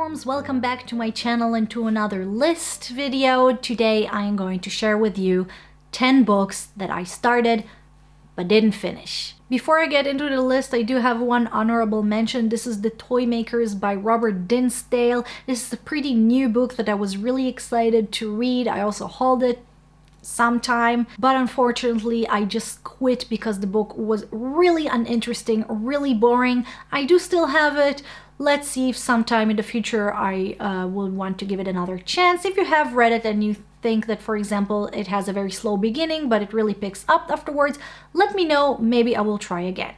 bookworms, welcome back to my channel and to another list video. Today I am going to share with you 10 books that I started but didn't finish. Before I get into the list, I do have one honorable mention. This is The Toymakers by Robert Dinsdale. This is a pretty new book that I was really excited to read. I also hauled it sometime, but unfortunately I just quit because the book was really uninteresting, really boring. I do still have it. Let's see if sometime in the future I will want to give it another chance. If you have read it and you think that, for example, it has a very slow beginning but it really picks up afterwards, let me know, maybe I will try again.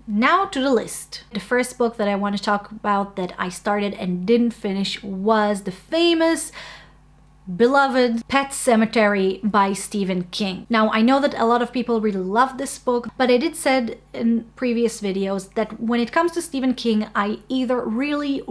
Now to the list. The first book that I want to talk about that I started and didn't finish was the famous, beloved Pet Sematary by Stephen King. Now, I know that a lot of people really love this book, but I did said in previous videos that when it comes to Stephen King, I either really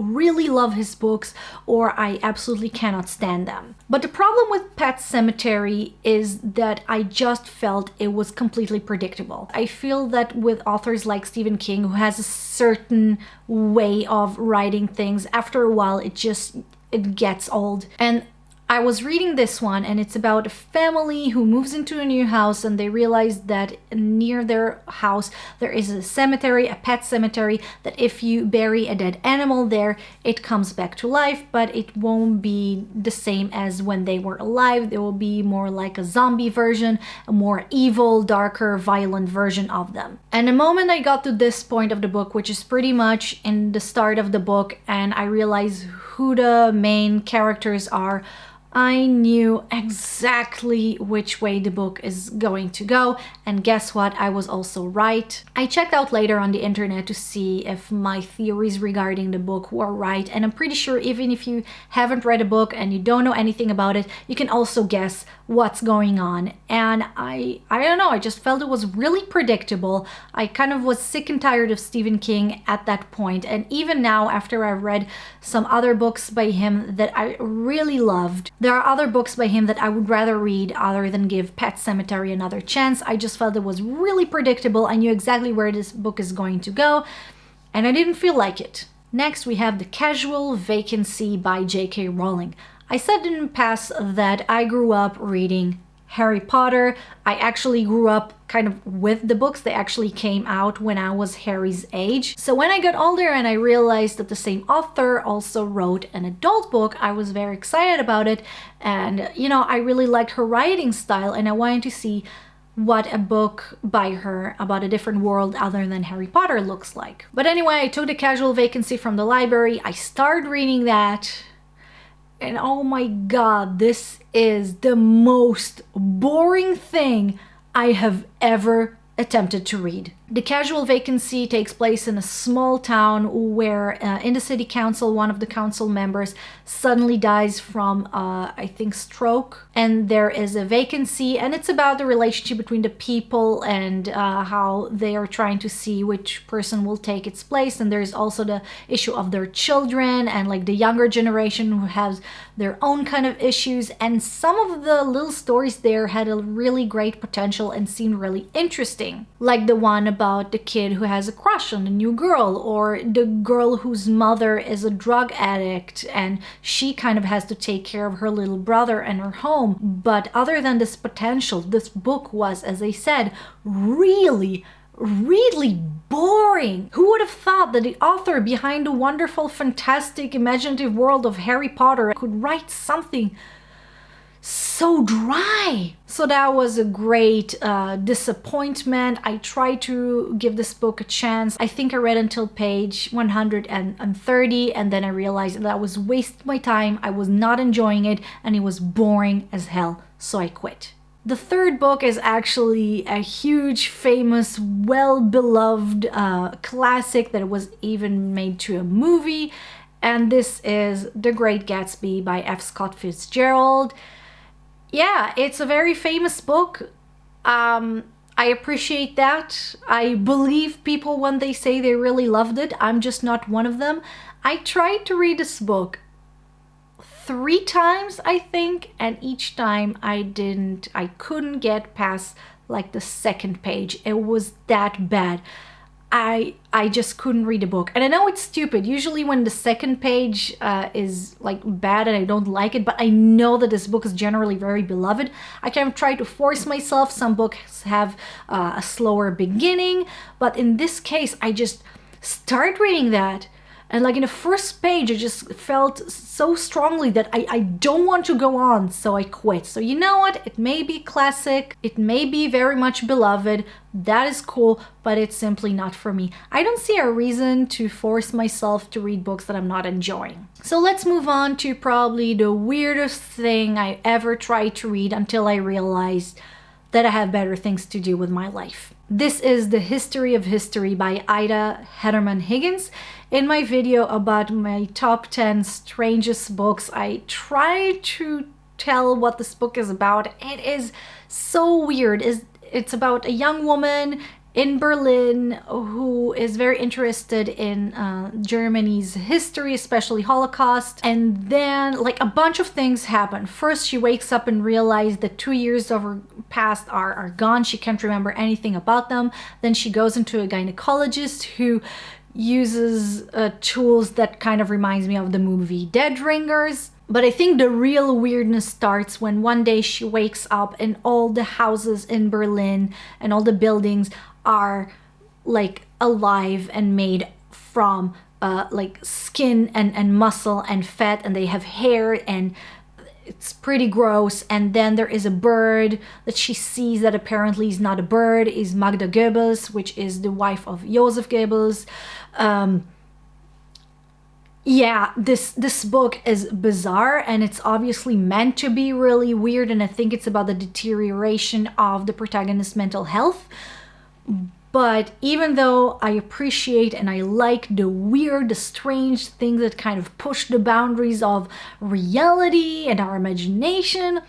love his books or I absolutely cannot stand them. But the problem with Pet Sematary is that I just felt it was completely predictable. I feel that with authors like Stephen King, who has a certain way of writing things, after a while it gets old. And I was reading this one and it's about a family who moves into a new house and they realize that near their house there is a cemetery, a pet cemetery, that if you bury a dead animal there, it comes back to life, but it won't be the same as when they were alive. There will be more like a zombie version, a more evil, darker, violent version of them. And the moment I got to this point of the book, which is pretty much in the start of the book, and I realized who the main characters are, I knew exactly which way the book is going to go, and guess what? I was also right. I checked out later on the internet to see if my theories regarding the book were right, and I'm pretty sure even if you haven't read a book and you don't know anything about it, you can also guess what's going on. And I don't know, I just felt it was really predictable. I kind of was sick and tired of Stephen King at that point, and even now after I've read some other books by him that I really loved, there are other books by him that I would rather read other than give Pet Sematary another chance. I just felt it was really predictable. I knew exactly where this book is going to go, and I didn't feel like it. Next, we have The Casual Vacancy by J.K. Rowling. I said in the past that I grew up reading Harry Potter. I actually grew up kind of with the books. They actually came out when I was Harry's age. So when I got older and I realized that the same author also wrote an adult book, I was very excited about it. And, you know, I really liked her writing style and I wanted to see what a book by her about a different world other than Harry Potter looks like. But anyway, I took The Casual Vacancy from the library. I started reading that. And oh my god, this is the most boring thing I have ever attempted to read. The Casual Vacancy takes place in a small town where in the city council, one of the council members suddenly dies from, I think, stroke. And there is a vacancy, and it's about the relationship between the people and how they are trying to see which person will take its place. And there's also the issue of their children and like the younger generation who has their own kind of issues. And some of the little stories there had a really great potential and seemed really interesting. Like the one about the kid who has a crush on a new girl, or the girl whose mother is a drug addict and she kind of has to take care of her little brother and her home. But other than this potential, this book was, as I said, really boring. Who would have thought that the author behind the wonderful, fantastic, imaginative world of Harry Potter could write something so dry? So that was a great disappointment. I tried to give this book a chance. I think I read until page 130 and then I realized that I was wasting my time. I was not enjoying it and it was boring as hell, so I quit. The third book is actually a huge, famous, well-beloved classic that was even made to a movie, and this is The Great Gatsby by F. Scott Fitzgerald. Yeah, it's a very famous book. I appreciate that. I believe people when they say they really loved it. I'm just not one of them. I tried to read this book 3 times, I think, and each time I couldn't get past like the second page. It was that bad. I just couldn't read the book. And I know it's stupid. Usually when the second page is like bad and I don't like it, but I know that this book is generally very beloved. I kind of try to force myself. Some books have a slower beginning, but in this case, I just start reading that. And like in the first page, I just felt so strongly that I don't want to go on, so I quit. So you know what? It may be classic, it may be very much beloved, that is cool, but it's simply not for me. I don't see a reason to force myself to read books that I'm not enjoying. So let's move on to probably the weirdest thing I ever tried to read until I realized that I have better things to do with my life. This is The History of History by Ida Hederman Higgins. In my video about my top 10 strangest books, I try to tell what this book is about. It is so weird. It's about a young woman in Berlin who is very interested in Germany's history, especially Holocaust. And then like a bunch of things happen. First, she wakes up and realizes that 2 years of her past are gone. She can't remember anything about them. Then she goes into a gynecologist who uses tools that kind of reminds me of the movie Dead Ringers. But I think the real weirdness starts when one day she wakes up and all the houses in Berlin and all the buildings are like alive and made from like skin and muscle and fat, and they have hair, and it's pretty gross. And then there is a bird that she sees that apparently is not a bird, is Magda Goebbels, which is the wife of Joseph Goebbels. Yeah, this book is bizarre, and it's obviously meant to be really weird, and I think it's about the deterioration of the protagonist's mental health. But even though I appreciate and I like the weird, the strange things that kind of push the boundaries of reality and our imagination,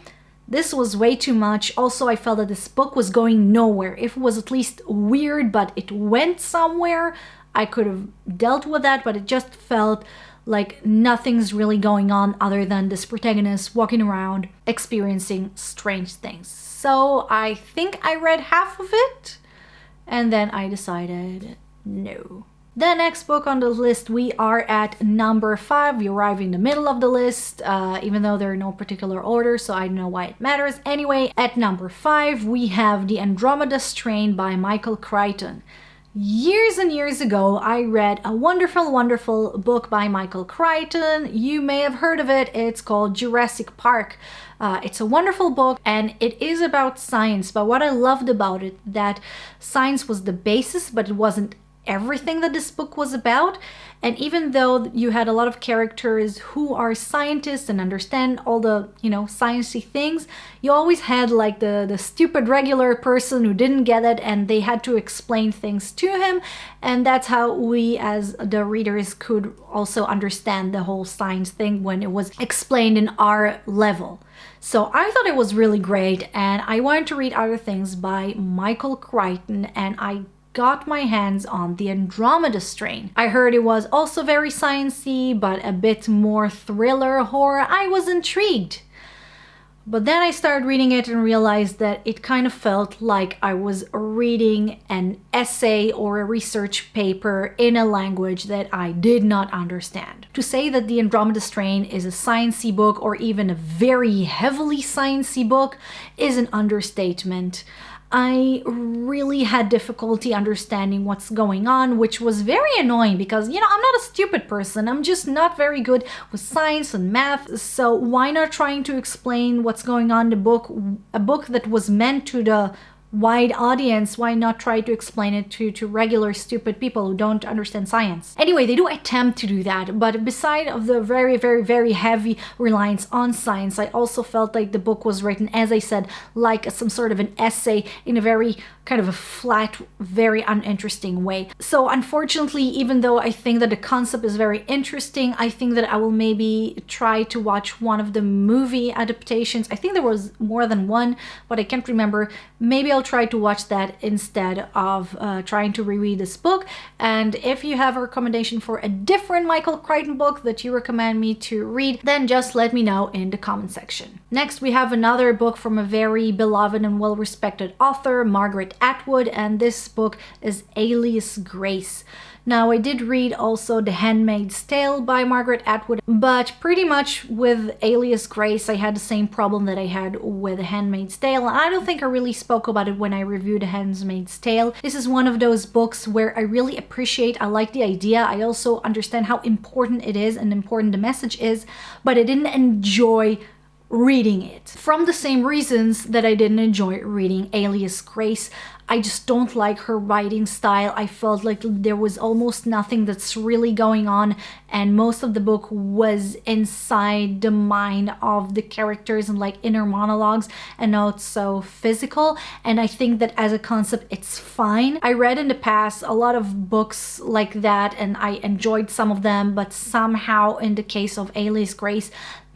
this was way too much. Also, I felt that this book was going nowhere. If it was at least weird, but it went somewhere, I could have dealt with that, but it just felt like nothing's really going on other than this protagonist walking around experiencing strange things. So I think I read half of it, and then I decided no. The next book on the list, we are at number 5. We arrive in the middle of the list, even though there are no particular order, so I don't know why it matters. Anyway, at number 5, we have The Andromeda Strain by Michael Crichton. Years and years ago, I read a wonderful, wonderful book by Michael Crichton. You may have heard of it. It's called Jurassic Park. It's a wonderful book, and it is about science. But what I loved about it, that science was the basis, but it wasn't everything that this book was about. And even though you had a lot of characters who are scientists and understand all the, sciencey things, you always had like the stupid regular person who didn't get it, and they had to explain things to him. And that's how we as the readers could also understand the whole science thing when it was explained in our level. So I thought it was really great, and I wanted to read other things by Michael Crichton, and I got my hands on The Andromeda Strain. I heard it was also very sciencey, but a bit more thriller horror. I was intrigued. But then I started reading it and realized that it kind of felt like I was reading an essay or a research paper in a language that I did not understand. To say that The Andromeda Strain is a sciencey book, or even a very heavily sciencey book, is an understatement. I really had difficulty understanding what's going on, which was very annoying because, I'm not a stupid person. I'm just not very good with science and math. So why not trying to explain what's going on in the book, a book that was meant to the wide audience? Why not try to explain it to regular stupid people who don't understand science? Anyway, they do attempt to do that, but beside of the very, very, very heavy reliance on science, I also felt like the book was written, as I said, like some sort of an essay in a very kind of a flat, very uninteresting way. So unfortunately, even though I think that the concept is very interesting, I think that I will maybe try to watch one of the movie adaptations. I think there was more than one, but I can't remember. Maybe I'll I'll try to watch that instead of trying to reread this book. And if you have a recommendation for a different Michael Crichton book that you recommend me to read, then just let me know in the comment section. Next, we have another book from a very beloved and well-respected author, Margaret Atwood, and this book is Alias Grace. Now, I did read also The Handmaid's Tale by Margaret Atwood, but pretty much with Alias Grace, I had the same problem that I had with The Handmaid's Tale. I don't think I really spoke about it when I reviewed The Handmaid's Tale. This is one of those books where I really appreciate, I like the idea, I also understand how important it is and important the message is, but I didn't enjoy reading it. From the same reasons that I didn't enjoy reading Alias Grace. I just don't like her writing style. I felt like there was almost nothing that's really going on, and most of the book was inside the mind of the characters and like inner monologues and not so physical. And I think that as a concept, it's fine. I read in the past a lot of books like that and I enjoyed some of them, but somehow in the case of Alias Grace,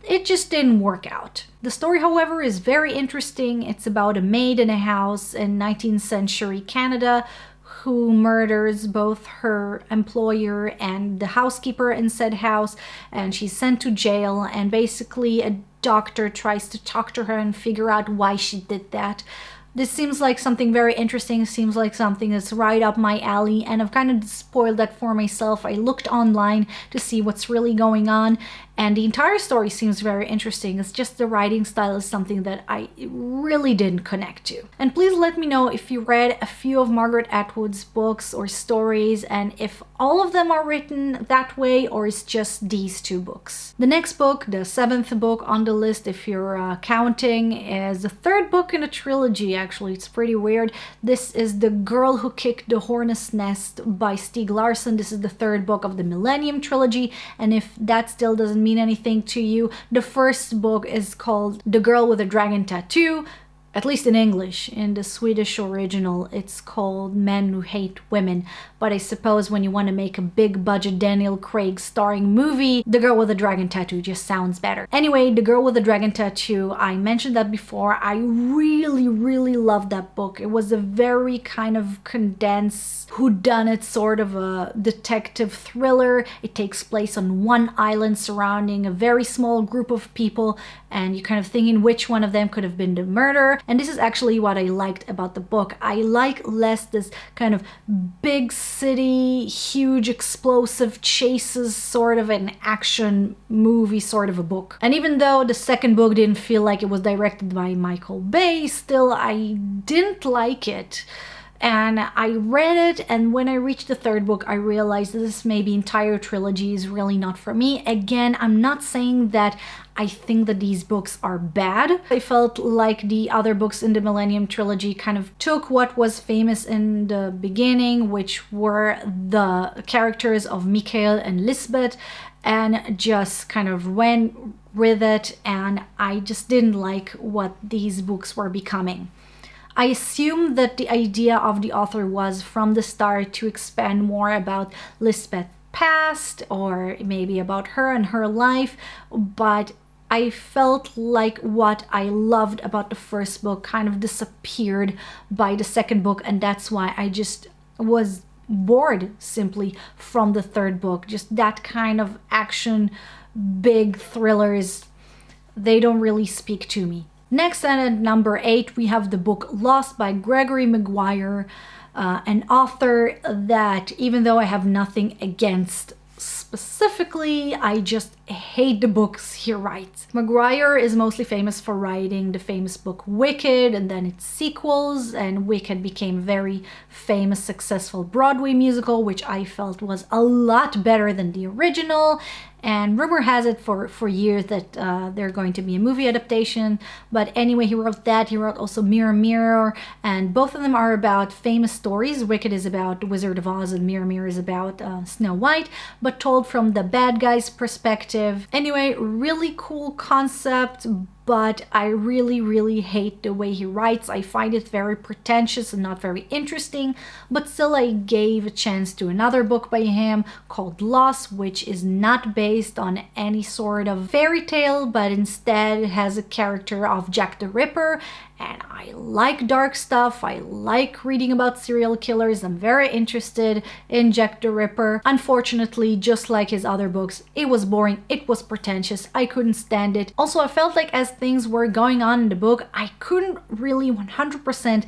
it just didn't work out. The story, however, is very interesting. It's about a maid in a house in 19th century Canada who murders both her employer and the housekeeper in said house, and she's sent to jail, and basically a doctor tries to talk to her and figure out why she did that. This seems like something very interesting. It seems like something that's right up my alley, and I've kind of spoiled that for myself. I looked online to see what's really going on, and the entire story seems very interesting. It's just the writing style is something that I really didn't connect to. And please let me know if you read a few of Margaret Atwood's books or stories, and if all of them are written that way or it's just these two books. The next book, the 7th book on the list if you're counting, is the 3rd book in a trilogy. Actually, it's pretty weird. This is The Girl Who Kicked the Hornet's Nest by Stieg Larsson. This is the 3rd book of the Millennium Trilogy, and if that still doesn't mean anything to you, the first book is called The Girl with a Dragon Tattoo, at least in English. In the Swedish original, it's called Men Who Hate Women. But I suppose when you want to make a big budget Daniel Craig starring movie, The Girl with a Dragon Tattoo just sounds better. Anyway, The Girl with a Dragon Tattoo, I mentioned that before. I really loved that book. It was a very kind of condensed whodunit sort of a detective thriller. It takes place on one island surrounding a very small group of people, and you're kind of thinking which one of them could have been the murderer. And this is actually what I liked about the book. I like less this kind of big city, huge explosive chases, sort of an action movie sort of a book. And even though the 2nd book didn't feel like it was directed by Michael Bay, still I didn't like it. And I read it, and when I reached the 3rd book, I realized this maybe entire trilogy is really not for me. Again, I'm not saying that I think that these books are bad. I felt like the other books in the Millennium Trilogy kind of took what was famous in the beginning, which were the characters of Mikael and Lisbeth, and just kind of went with it, and I just didn't like what these books were becoming. I assume that the idea of the author was from the start to expand more about Lisbeth's past, or maybe about her and her life, but I felt like what I loved about the 1st book kind of disappeared by the 2nd book, and that's why I just was bored simply from the 3rd book. Just that kind of action, big thrillers, they don't really speak to me. Next, and at number 8, we have the book Lost by Gregory Maguire, an author that, even though I have nothing against specifically, I just hate the books he writes. Maguire is mostly famous for writing the famous book Wicked and then its sequels, and Wicked became a very famous, successful Broadway musical, which I felt was a lot better than the original. And rumor has it for years that they're going to be a movie adaptation. But anyway, he wrote that. He wrote also Mirror Mirror, and both of them are about famous stories. Wicked is about the Wizard of Oz, and Mirror Mirror is about Snow White, but told from the bad guy's perspective. Anyway, really cool concept, but I really hate the way he writes. I find it very pretentious and not very interesting, but still I gave a chance to another book by him called Lost, which is not based on any sort of fairy tale, but instead has a character of Jack the Ripper, and I like dark stuff. I like reading about serial killers. I'm very interested in Jack the Ripper. Unfortunately, just like his other books, it was boring, it was pretentious, I couldn't stand it. Also, I felt like as things were going on in the book, I couldn't really 100%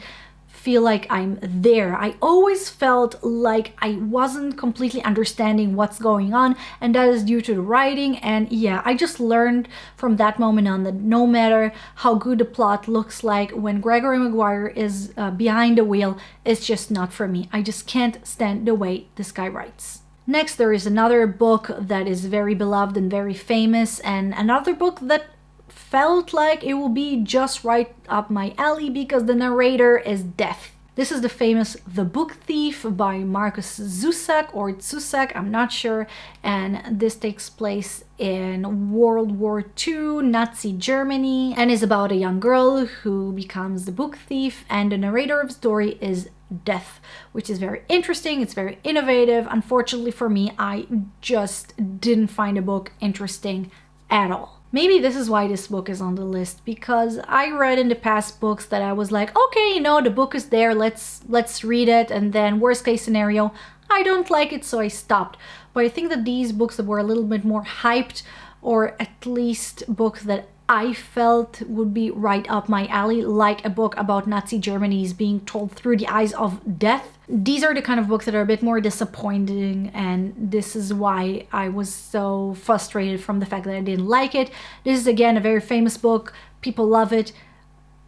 feel like I'm there. I always felt like I wasn't completely understanding what's going on, and that is due to the writing. And yeah, I just learned from that moment on that no matter how good the plot looks like, when Gregory Maguire is behind the wheel, it's just not for me. I just can't stand the way this guy writes. Next, there is another book that is very beloved and very famous, and another book that felt like it will be just right up my alley because the narrator is deaf. This is the famous The Book Thief by Markus Zusak or Zusak, I'm not sure, and this takes place in World War II, Nazi Germany, and is about a young girl who becomes the book thief, and the narrator of the story is deaf, which is very interesting. It's very innovative. Unfortunately for me, I just didn't find the book interesting at all. Maybe this is why this book is on the list, because I read in the past books that I was like, okay, you know, the book is there, let's read it, and then worst case scenario, I don't like it, so I stopped. But I think that these books that were a little bit more hyped, or at least books that I felt would be right up my alley, like a book about Nazi Germany is being told through the eyes of death. These are the kind of books that are a bit more disappointing, and this is why I was so frustrated from the fact that I didn't like it. This is again a very famous book, people love it,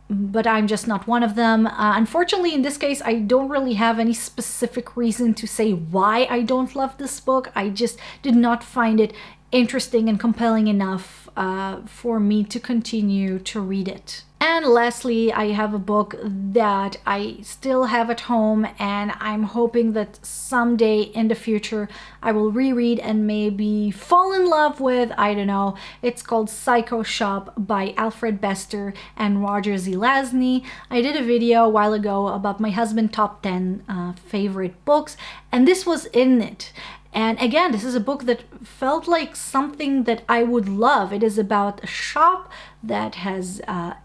but I'm just not one of them. Unfortunately, in this case, I don't really have any specific reason to say why I don't love this book. I just did not find it interesting and compelling enough for me to continue to read it. And lastly, I have a book that I still have at home, and I'm hoping that someday in the future I will reread and maybe fall in love with. I don't know. It's called Psycho Shop by Alfred Bester and Roger Zelazny. I did a video a while ago about my husband's top 10 favorite books, and this was in it. And again, this is a book that felt like something that I would love. It is about a shop that has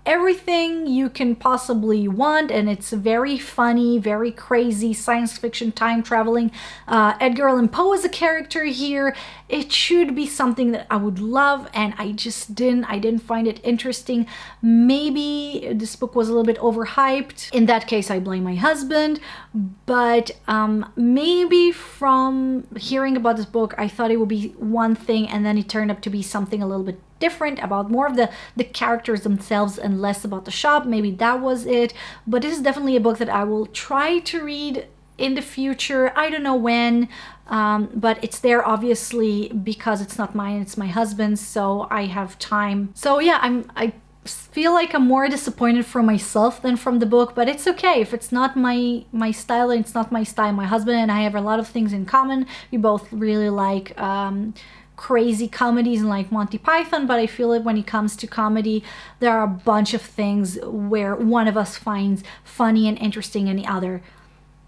everything you can possibly want, and it's very funny, very crazy, science fiction, time traveling. Edgar Allan Poe is a character here. It should be something that I would love, and I just didn't find it interesting. Maybe this book was a little bit overhyped. In that case, I blame my husband, but maybe from hearing about this book, I thought it would be one thing, and then it turned up to be something a little bit different, about more of the characters themselves and less about the shop. Maybe that was it. But this is definitely a book that I will try to read in the future. I don't know when, but it's there obviously because it's not mine, it's my husband's, so I have time. So yeah, I feel like I'm more disappointed from myself than from the book, but it's okay. If it's not my style, and it's not my style. My husband and I have a lot of things in common. We both really like crazy comedies and like Monty Python, but I feel like when it comes to comedy, there are a bunch of things where one of us finds funny and interesting and the other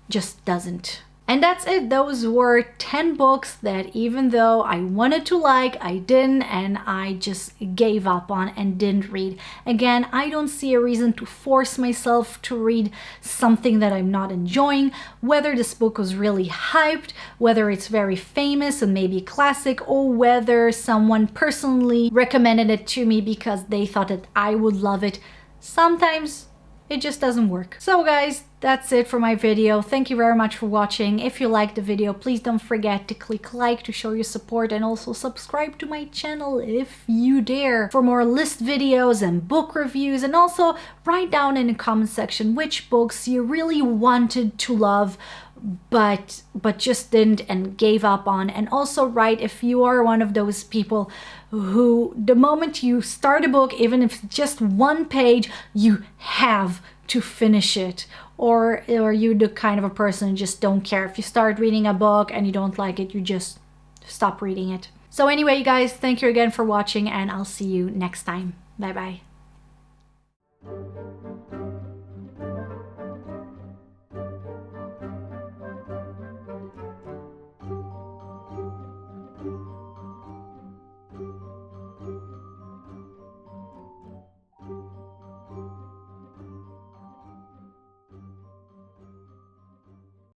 just doesn't. And that's it. Those were 10 books that even though I wanted to like, I didn't, and I just gave up on and didn't read. Again, I don't see a reason to force myself to read something that I'm not enjoying, whether this book was really hyped, whether it's very famous and maybe a classic, or whether someone personally recommended it to me because they thought that I would love it. Sometimes it just doesn't work. So guys, that's it for my video. Thank you very much for watching. If you liked the video, please don't forget to click like to show your support, and also subscribe to my channel if you dare for more list videos and book reviews. And also write down in the comment section which books you really wanted to love but just didn't and gave up on. And also write if you are one of those people who the moment you start a book, even if it's just one page, you have to finish it, or you the kind of a person who just don't care. If you start reading a book and you don't like it, you just stop reading it. So anyway, you guys, thank you again for watching, and I'll see you next time. Bye bye.